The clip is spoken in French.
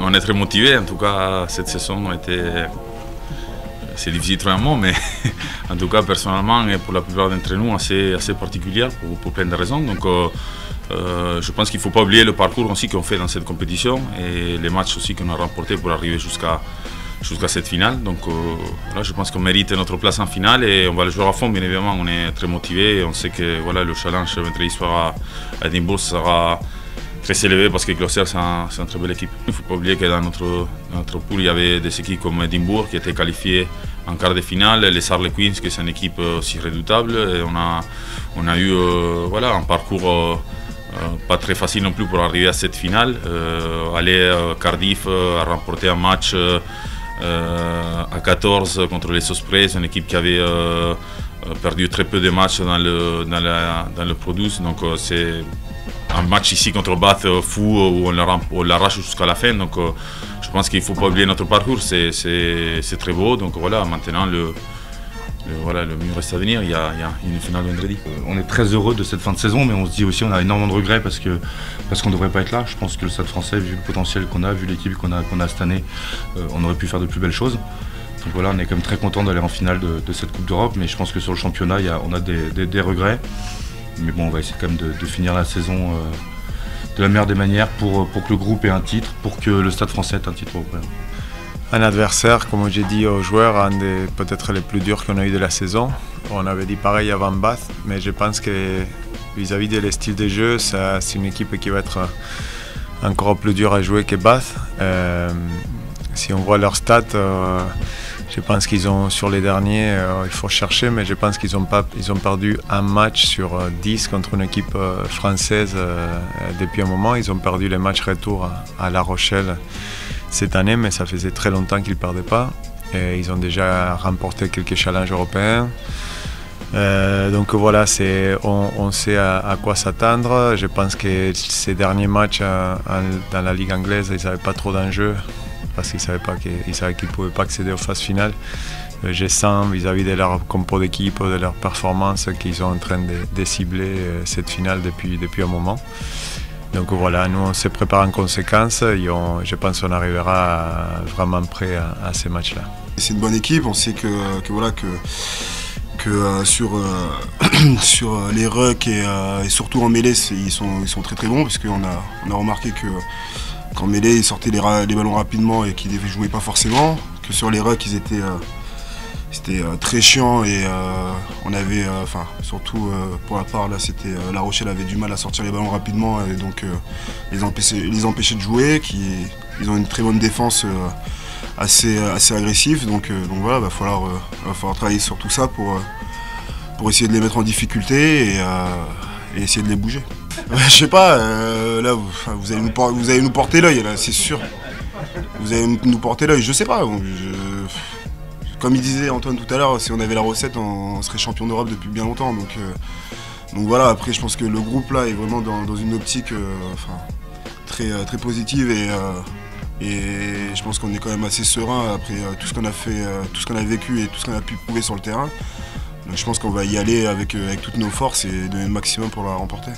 On est très motivés, en tout cas cette saison a été, c'est difficile de trouver un mot, mais en tout cas personnellement et pour la plupart d'entre nous assez particulière pour plein de raisons. Donc je pense qu'il ne faut pas oublier le parcours aussi qu'on fait dans cette compétition et les matchs aussi qu'on a remportés pour arriver jusqu'à cette finale. Donc là, je pense qu'on mérite notre place en finale et on va le jouer à fond. Bien évidemment, on est très motivés. On sait que voilà, le challenge vendredi soir à Edimbourg sera très élevé parce que Gloucester c'est une très belle équipe. Il ne faut pas oublier que dans notre pool, il y avait des équipes comme Edimbourg qui étaient qualifiées en quart de finale, les Harlequins qui c'est une équipe aussi redoutable. Et on a eu voilà, un parcours pas très facile non plus pour arriver à cette finale. Aller à Cardiff à remporter un match à 14 contre les Ospreys, une équipe qui avait perdu très peu de matchs dans le Produce. Donc c'est un match ici contre Bath fou où on l'arrache jusqu'à la fin. Donc je pense qu'il ne faut pas oublier notre parcours, c'est très beau. Donc voilà, maintenant le mieux reste à venir, il y a une finale vendredi. On est très heureux de cette fin de saison, mais on se dit aussi qu'on a énormément de regrets parce qu'on ne devrait pas être là. Je pense que le Stade français, vu le potentiel qu'on a, vu l'équipe qu'on a cette année, on aurait pu faire de plus belles choses. Donc voilà, on est quand même très content d'aller en finale de cette Coupe d'Europe, mais je pense que sur le championnat, on a des regrets. Mais bon, on va essayer quand même de finir la saison de la meilleure des manières pour que le groupe ait un titre, pour que le Stade français ait un titre européen. Un adversaire, comme j'ai dit aux joueurs, un des peut-être les plus durs qu'on a eu de la saison. On avait dit pareil avant Bath, mais je pense que vis-à-vis de style de jeu, c'est une équipe qui va être encore plus dure à jouer que Bath. Si on voit leurs stats, je pense qu'ils ont sur les derniers, il faut chercher, mais je pense qu'ils ont perdu un match sur 10 contre une équipe française depuis un moment. Ils ont perdu les matchs retour à La Rochelle cette année, mais ça faisait très longtemps qu'ils ne perdaient pas. Et ils ont déjà remporté quelques challenges européens. Donc voilà, on sait à quoi s'attendre. Je pense que ces derniers matchs dans la Ligue anglaise, ils n'avaient pas trop d'enjeux parce qu'ils savaient qu'ils ne pouvaient pas accéder aux phases finales. Je sens vis-à-vis de leur compo d'équipe, de leur performance, qu'ils sont en train de cibler cette finale depuis un moment. Donc voilà, nous on se prépare en conséquence et je pense qu'on arrivera vraiment prêt à ces matchs-là. C'est une bonne équipe, on sait que sur les rucks et surtout en mêlée, ils sont très très bons parce qu'on a remarqué qu'en mêlée ils sortaient les ballons rapidement et qu'ils ne jouaient pas forcément, que sur les rucks c'était très chiant et on avait, surtout pour la part là, La Rochelle avait du mal à sortir les ballons rapidement et donc les empêcher de jouer. Ils ont une très bonne défense assez agressive, donc voilà, va falloir travailler sur tout ça pour essayer de les mettre en difficulté et essayer de les bouger. Je sais pas, là vous allez nous porter l'œil là, c'est sûr. Vous allez nous porter l'œil, je sais pas. Comme il disait Antoine tout à l'heure, si on avait la recette, on serait champion d'Europe depuis bien longtemps. Donc voilà, après je pense que le groupe là est vraiment dans une optique très positive et je pense qu'on est quand même assez serein après tout ce qu'on a fait, tout ce qu'on a vécu et tout ce qu'on a pu prouver sur le terrain. Donc je pense qu'on va y aller avec toutes nos forces et donner le maximum pour la remporter.